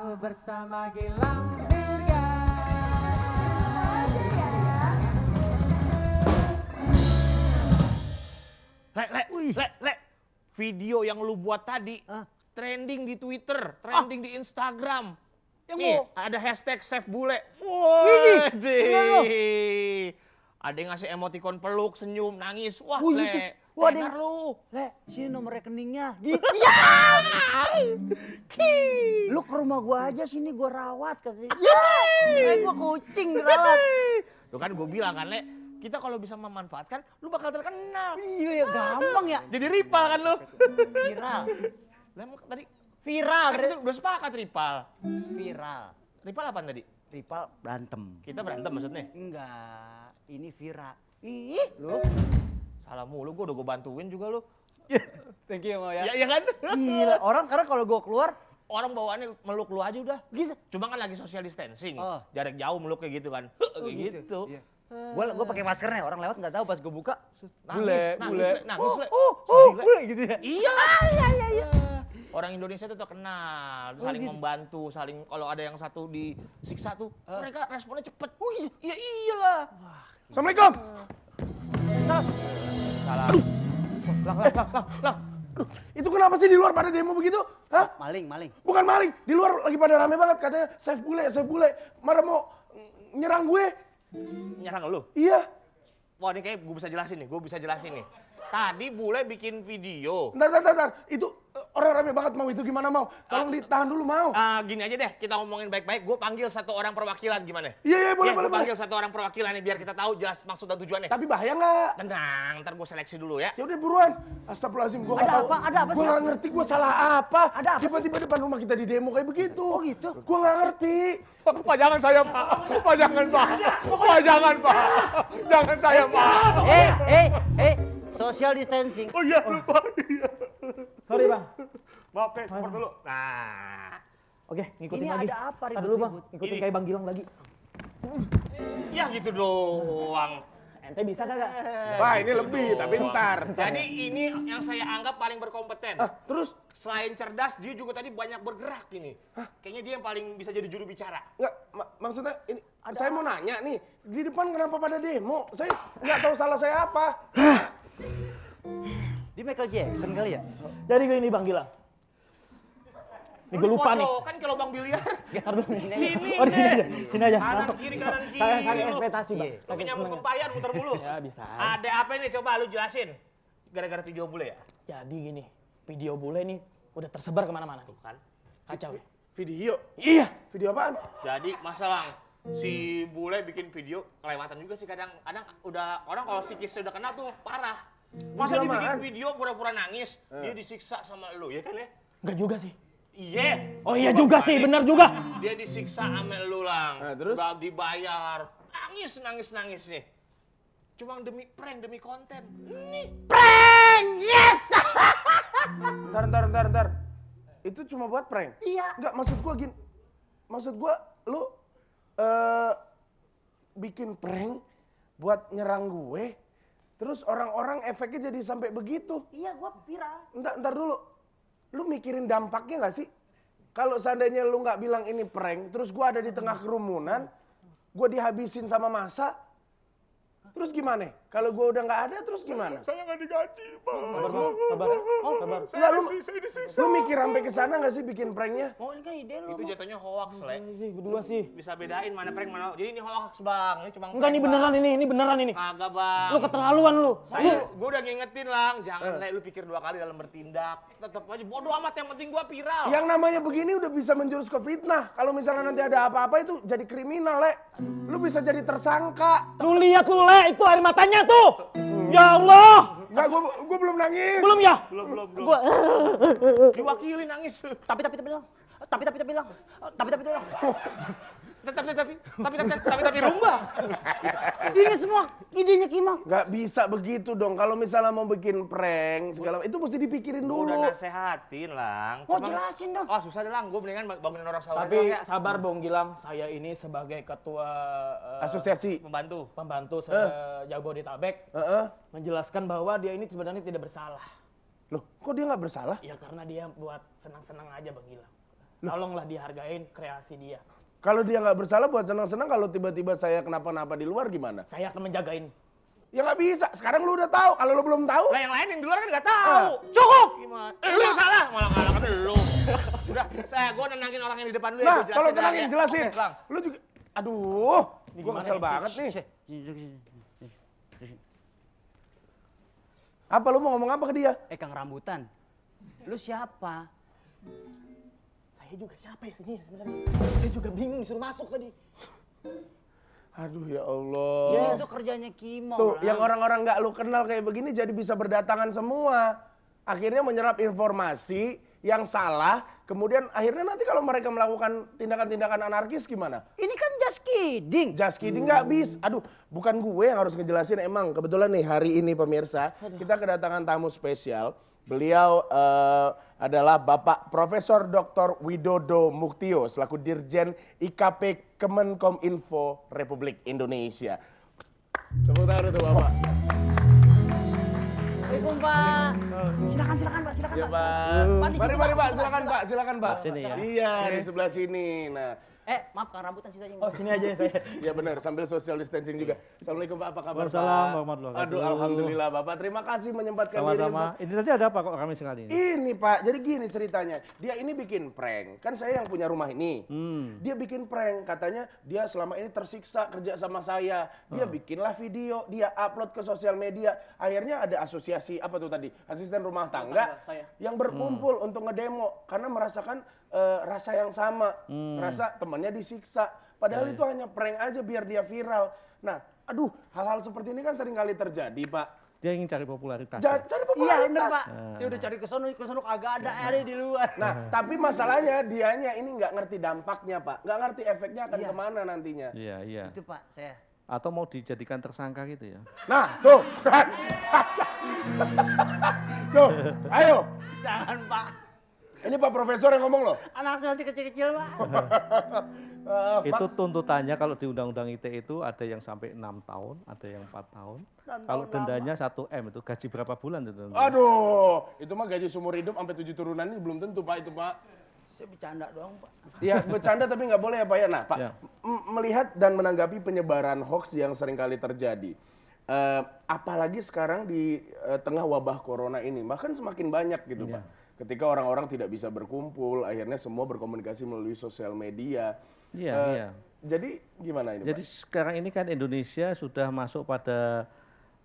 Aku bersama Gilang Dirga. Le, video yang lu buat tadi trending di Twitter, trending di Instagram. Yang Nih, mau ada hashtag Save Bule. Ada yang ngasih emoticon peluk, senyum, nangis. Wah, Wih, Le, wah, tenar lu. Le, sini nomor rekeningnya. Gitu ya. Lu ke rumah gua aja sini gua rawat katanya. Ya. Gua kucing rawat. Tuh kan gue bilang kan, Le, kita kalau bisa memanfaatkan, lu bakal terkenal. Iya ya gampang ya. Jadi rival kan lu. Viral. Lah tadi Viral. kan kita udah sepakat rival. Viral. Rival apaan tadi? Rival berantem. Kita berantem maksudnya? Enggak, ini viral. Ih, lu. Salah mulu, gue udah gue bantuin juga lu. Thank you mau ya. Iya kan? Gila, orang sekarang kalau gua keluar Orang bawaannya meluk lu aja udah. gitu. Cuma kan lagi social distancing. Oh. Jarak jauh meluk kayak gitu kan. Kayak gitu. Iya. Gua pakai maskernya, orang lewat nggak tahu pas gua buka. Nangis, Le. Bule gitu ya. Iyalah, iya. Orang Indonesia tuh terkenal, saling membantu, saling kalau ada yang satu disiksa tuh, mereka responnya cepet. Iya iyalah. Assalamualaikum. Salam. Lah. Itu kenapa sih di luar pada demo begitu? Hah? Maling. Bukan maling. Di luar lagi pada rame banget katanya save bule. Marah mau nyerang gue. Nyerang lu. Iya. Wah, ini kayak gue bisa jelasin nih. Tadi bule bikin video. Ntar. Itu orang rame banget mau itu gimana mau? Tolong ditahan dulu mau. Gini aja deh, kita ngomongin baik-baik. Gue panggil satu orang perwakilan gimana? Iya boleh. Gua panggil satu orang perwakilan nih biar kita tahu jelas maksud dan tujuannya. Tapi bahaya nggak? Tenang, ntar gue seleksi dulu ya. Ya udah buruan. Astagfirullahaladzim, gue nggak tahu. Ada apa Gue sih? nggak ngerti gue salah apa. Ada apa Tiba-tiba depan rumah kita di demo kayak begitu. Oh gitu? Gue nggak ngerti. Pak, jangan saya, Pak. Pak, jangan, Pak. Pak, jangan, Pak. Jangan saya, Pak. Social distancing. Oh iya, lupa. Iya. Sorry bang. Maaf, support dulu. Nah. Oke, ngikutin Ini lagi. ada apa Tar dulu bang, ribut-ribut? ngikutin Ini. kayak Bang Gilang lagi. Ya gitu doang. Ente bisa kagak? Wah ini lebih, tapi ntar. Jadi ini yang saya anggap paling berkompeten. Terus? Selain cerdas, dia juga tadi banyak bergerak ini. Kayaknya dia yang paling bisa jadi juru bicara. Nggak, maksudnya ini saya mau nanya nih, di depan kenapa pada demo? Saya nggak tahu salah saya apa. Di Michael Jackson kali ya? Jadi gini Bang Gilang. Ini gue lupa nih. Kan kalau Bang Biliar. Tar dulu nih. Sini Oh, di sini aja. deh. Sini aja. Kanan kiri. Saya ekspektasi bang. Lu punya kempayan muter mulu. Ya bisa. Ada apa ini? Coba lu jelasin. Gara-gara video bule ya? Jadi gini, video bule nih udah tersebar kemana-mana. Tuh kan. Kacau ya. Video? Iya. Video apaan? Jadi masalah si bule bikin video kelewatan juga sih kadang-kadang udah orang kalau psikisnya udah kena tuh parah. Masa dia bikin video pura-pura nangis, dia disiksa sama lu ya kan ya? Enggak juga sih. Iya. Oh iya juga sih, benar juga. Dia disiksa sama lu lang. Nah, terus? Udah dibayar. Nangis nih. Cuma demi prank, demi konten. Nih. Ntar. Itu cuma buat prank? Iya. Nggak, maksud gua lu bikin prank buat nyerang gue, terus orang-orang efeknya jadi sampai begitu. Iya, gua viral. Ntar dulu, lu mikirin dampaknya nggak sih? Kalau seandainya lu nggak bilang ini prank, terus gua ada di tengah kerumunan, gua dihabisin sama massa, terus gimana? Kalau gua udah nggak ada, terus gimana? Saya nggak digaji, Pak. Sabar. Sabar. Nggak, Saya disiksa. lu mikir sampai ke sana nggak sih bikin pranknya? Oh, ini kan ide lu. Itu jatuhnya hoax, Le. Sih, berdua sih. Bisa bedain mana prank mana. Jadi ini hoax, Bang. Ini cuma Enggak nih beneran ini beneran ini. Kagak, Bang. Lu keterlaluan lu. Gue udah ngingetin lang, jangan Le, lu pikir 2 kali dalam bertindak. Tetep aja bodoh amat, yang penting gua viral. Yang namanya begini udah bisa menjurus ke fitnah. Kalau misalnya nanti ada apa-apa itu jadi kriminal, Le. Lu bisa jadi tersangka. Lu lihat lu Le, itu air matanya tuh. Ya Allah. Enggak, gua belum nangis. Belum ya? Belum. Gua Diwakili nangis. Tapi bilang. Tapi rumba. Ini semua idenya Kimang. Nggak bisa begitu dong. Kalau misalnya mau bikin prank segala itu mesti dipikirin Gua udah dulu. nasehatin, Lang. Oh, jelasin dong. Oh, susah deh, Lang. Gue mendingan bangunin orang sahur. tapi ya. sabar Bang Gilang, saya ini sebagai ketua Asosiasi. Pembantu. Jabodetabek Heeh. menjelaskan bahwa dia ini sebenarnya tidak bersalah. Loh, kok dia nggak bersalah? Ya karena dia buat senang-senang aja Bang Gilang. Tolonglah dihargain kreasi dia. Kalau dia nggak bersalah buat senang-senang, kalau tiba-tiba saya kenapa-napa di luar gimana? Saya akan menjagain. Ya nggak bisa. Sekarang lu udah tahu. Kalau lu belum tahu, Lah yang lain yang di luar kan nggak tahu. Cukup! Gimana? Lu yang salah, malah ngalahkan lu. Udah, gua nenangin orang yang di depan lu ya. nah gua jelasin tolong dah tenangin, ya. jelasin. Oke, Bang. Lu juga, aduh, gua kesel banget nih. Apa lu mau ngomong apa ke dia? Kang Rambutan, lu siapa? Saya juga siapa ya sini sebenarnya? Saya juga bingung disuruh masuk tadi. Aduh ya Allah. Ya itu kerjanya Kimo. Tuh, lah. yang orang-orang nggak lu kenal kayak begini jadi bisa berdatangan semua. Akhirnya menyerap informasi yang salah, kemudian akhirnya nanti kalau mereka melakukan tindakan-tindakan anarkis gimana? Ini kan just kidding. Just kidding nggak bisa. Aduh, bukan gue yang harus ngejelasin. Emang kebetulan nih hari ini pemirsa, kita kedatangan tamu spesial. Beliau adalah Bapak Profesor Dr. Widodo Muktio selaku Dirjen IKP Kemenkominfo Republik Indonesia. Tepuk tangan untuk Bapak. Assalamualaikum Pak. Silakan Pak, silakan Ya, Pak. Pak. Pak, di situ, Mari Pak. Pak, silakan Pak, silakan Pak. Sini ya. Iya, di sebelah sini. Nah, Maaf Kang Rambutan situ aja. Oh sini aja saya. ya benar, sambil social distancing juga. Assalamualaikum Pak, apa kabar Pak? Waalaikumsalam warahmatullahi Aduh, wabarakatuh. alhamdulillah Bapak. Terima kasih menyempatkan diri Sama-sama. untuk Ini tadi ada apa kok ramai sekali ini? ini Pak. Jadi gini ceritanya. Dia ini bikin prank. Kan saya yang punya rumah ini. Dia bikin prank. Katanya dia selama ini tersiksa kerja sama saya. Dia bikinlah video, dia upload ke sosial media. Akhirnya ada asosiasi apa tuh tadi? Asisten rumah tangga saya. yang berkumpul untuk ngedemo karena merasakan rasa yang sama. Rasa temannya disiksa. Padahal itu hanya prank aja biar dia viral. Nah, aduh, hal-hal seperti ini kan sering kali terjadi, Pak. Dia ingin cari popularitas. Cari Iya popularitas. bener Pak. Saya udah cari ke sono kagak ada ada di luar. Nah, tapi masalahnya dianya ini nggak ngerti dampaknya, Pak. Nggak ngerti efeknya akan kemana nantinya. Iya, iya. Itu Pak, saya. Atau mau dijadikan tersangka gitu ya? Nah, tuh, kan. Tuh, ayo. Jangan Pak. Ini Pak Profesor yang ngomong loh. Anak saya masih kecil-kecil Pak. Itu tuntutannya kalau di Undang-Undang ITE itu ada yang sampai 6 tahun, ada yang 4 tahun. Kalau dendanya 1 M itu gaji berapa bulan itu? Aduh, itu mah gaji seumur hidup sampai 7 turunan ini belum tentu, Pak, itu, Pak. Saya bercanda doang Pak. Ya, bercanda tapi nggak boleh ya, Pak ya. Nah, Pak, Ya. melihat dan menanggapi penyebaran hoax yang seringkali terjadi. Apalagi sekarang di tengah wabah corona ini, bahkan semakin banyak gitu, Pak. Ketika orang-orang tidak bisa berkumpul, akhirnya semua berkomunikasi melalui sosial media. Iya, iya. Jadi gimana ini, Jadi Pak? sekarang ini kan Indonesia sudah masuk pada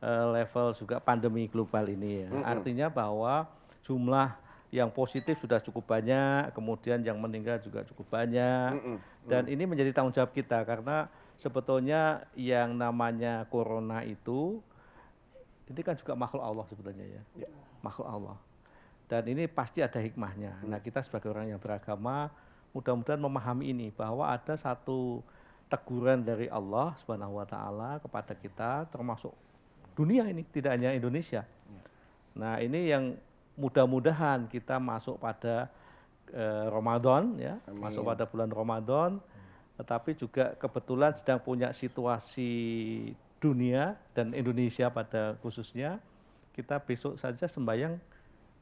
level juga pandemi global ini ya. Artinya bahwa jumlah yang positif sudah cukup banyak, kemudian yang meninggal juga cukup banyak. Dan ini menjadi tanggung jawab kita karena sebetulnya yang namanya corona itu ini kan juga makhluk Allah sebetulnya ya. Makhluk Allah. Dan ini pasti ada hikmahnya. Nah, kita sebagai orang yang beragama mudah-mudahan memahami ini bahwa ada satu teguran dari Allah Subhanahu wa taala kepada kita termasuk dunia ini, tidak hanya Indonesia. Nah, ini yang mudah-mudahan kita masuk pada Ramadan ya, masuk pada bulan Ramadan, tetapi juga kebetulan sedang punya situasi dunia dan Indonesia pada khususnya, kita besok saja sembahyang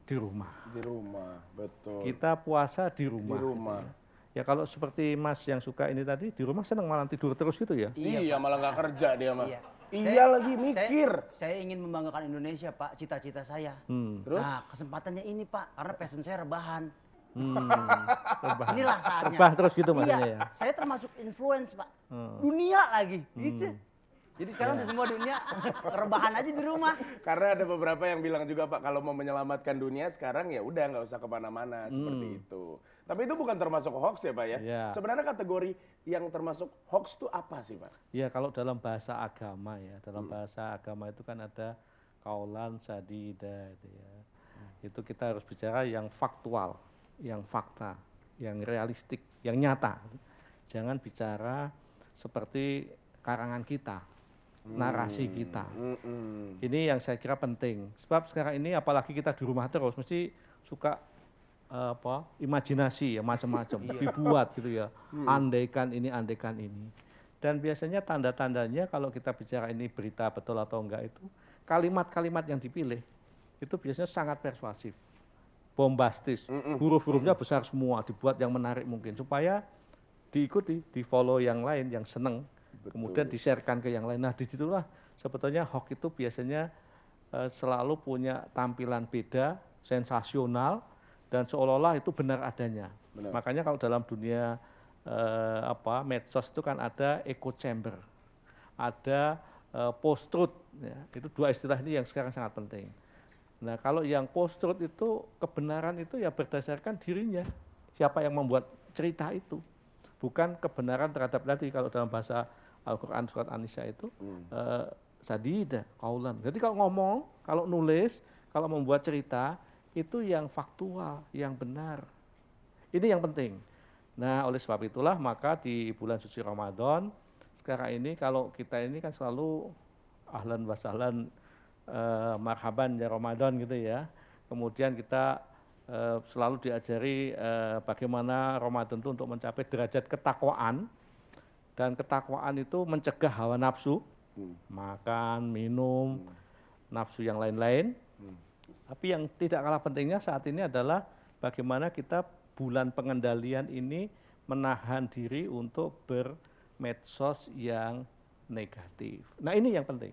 di rumah. Di rumah, betul. Kita puasa di rumah. Di rumah. Gitu ya. Ya kalau seperti Mas yang suka ini tadi, di rumah senang malah tidur terus gitu ya? Iya, malah nggak kerja dia mah. Iya. Iya lagi mikir. Saya ingin membanggakan Indonesia Pak, cita-cita saya. Terus? Nah, kesempatannya ini Pak, karena passion saya rebahan. Rebahan. Inilah saatnya. Rebah terus gitu maksudnya Iya, ya? saya termasuk influence Pak. Dunia lagi, gitu. Jadi sekarang di semua dunia rebahan aja di rumah. Karena ada beberapa yang bilang juga Pak, kalau mau menyelamatkan dunia sekarang ya udah nggak usah kemana-mana seperti itu. Tapi itu bukan termasuk hoax ya Pak ya? Iya. Sebenarnya kategori yang termasuk hoax itu apa sih Pak? Ya kalau dalam bahasa agama ya, dalam bahasa agama itu kan ada kaulan sadida itu ya. Itu kita harus bicara yang faktual, yang fakta, yang realistik, yang nyata. Jangan bicara seperti karangan kita, narasi kita. Ini yang saya kira penting. Sebab sekarang ini apalagi kita di rumah terus mesti suka imajinasi ya macam-macam dibuat gitu ya. Andaikan ini, andaikan ini. Dan biasanya tanda-tandanya kalau kita bicara ini berita betul atau enggak itu kalimat-kalimat yang dipilih itu biasanya sangat persuasif. bombastis, huruf-hurufnya besar semua, dibuat yang menarik mungkin supaya diikuti, di follow yang lain yang seneng, kemudian di-sharekan ke yang lain. Nah disitulah sebetulnya hoax itu biasanya selalu punya tampilan beda, sensasional, dan seolah-olah itu benar adanya. Makanya kalau dalam dunia medsos itu kan ada echo chamber, ada post-truth, ya. Itu dua istilah ini yang sekarang sangat penting. Nah kalau yang post-truth itu kebenaran itu ya berdasarkan dirinya, siapa yang membuat cerita itu, bukan kebenaran terhadap tadi kalau dalam bahasa Al-Quran surat An-Nisa itu sadida, kaulan. Jadi kalau ngomong, kalau nulis, kalau membuat cerita itu yang faktual, yang benar. Ini yang penting. Nah oleh sebab itulah maka di bulan suci Ramadan sekarang ini kalau kita ini kan selalu ahlan wa sahlan marhaban ya Ramadan gitu ya. Kemudian kita selalu diajari bagaimana Ramadan itu untuk mencapai derajat ketakwaan, dan ketakwaan itu mencegah hawa nafsu, makan, minum, nafsu yang lain-lain. Tapi yang tidak kalah pentingnya saat ini adalah bagaimana kita bulan pengendalian ini menahan diri untuk bermedsos yang negatif. Nah ini yang penting.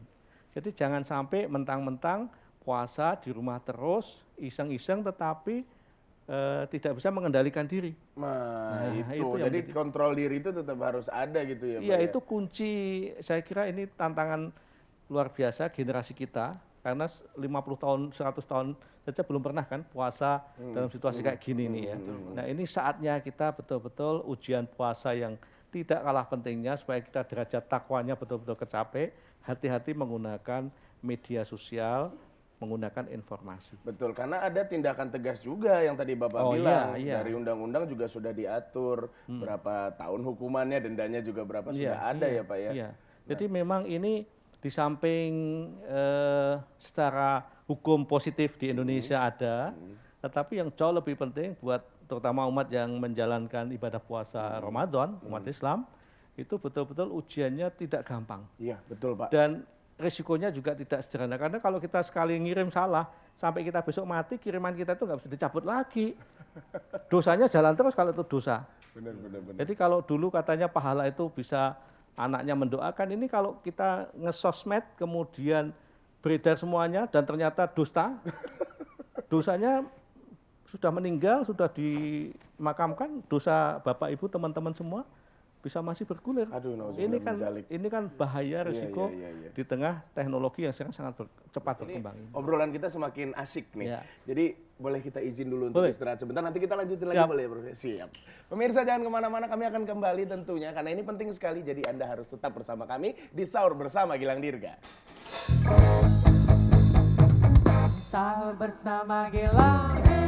Jadi jangan sampai mentang-mentang puasa di rumah terus, iseng-iseng tetapi tidak bisa mengendalikan diri. Nah, itu yang jadi kontrol diri itu tetap harus ada gitu ya Pak? Iya, itu kunci. Saya kira ini tantangan luar biasa generasi kita, karena 50 tahun, 100 tahun saja belum pernah kan puasa dalam situasi kayak gini nih ya. Nah ini saatnya kita betul-betul ujian puasa yang tidak kalah pentingnya supaya kita derajat takwanya betul-betul kecapai, hati-hati menggunakan media sosial, menggunakan informasi. Betul, karena ada tindakan tegas juga yang tadi Bapak bilang. Iya. Dari undang-undang juga sudah diatur berapa tahun hukumannya, dendanya juga berapa sudah ada ya Pak ya. Iya. Jadi memang ini di samping secara hukum positif di Indonesia ada, tetapi yang jauh lebih penting buat terutama umat yang menjalankan ibadah puasa Ramadan, umat Islam, itu betul-betul ujiannya tidak gampang. Iya, betul Pak. Dan risikonya juga tidak sederhana, karena kalau kita sekali ngirim salah, sampai kita besok mati, kiriman kita itu nggak bisa dicabut lagi. Dosanya jalan terus kalau itu dosa. Benar. Jadi kalau dulu katanya pahala itu bisa anaknya mendoakan, ini kalau kita ngesosmed kemudian beredar semuanya dan ternyata dusta, dosanya sudah meninggal, sudah dimakamkan, dosa Bapak Ibu teman-teman semua bisa masih bergulir. Aduh, ini kan bahaya risiko Iya. di tengah teknologi yang sekarang sangat cepat berkembang. Obrolan kita semakin asik nih. Ya. Jadi boleh kita izin dulu untuk istirahat sebentar, nanti kita lanjutin lagi boleh ya Bro? Siap. Pemirsa jangan kemana-mana, kami akan kembali tentunya karena ini penting sekali, jadi Anda harus tetap bersama kami di Sahur Bersama Gilang Dirga. Sahur bersama Gilang Dirga.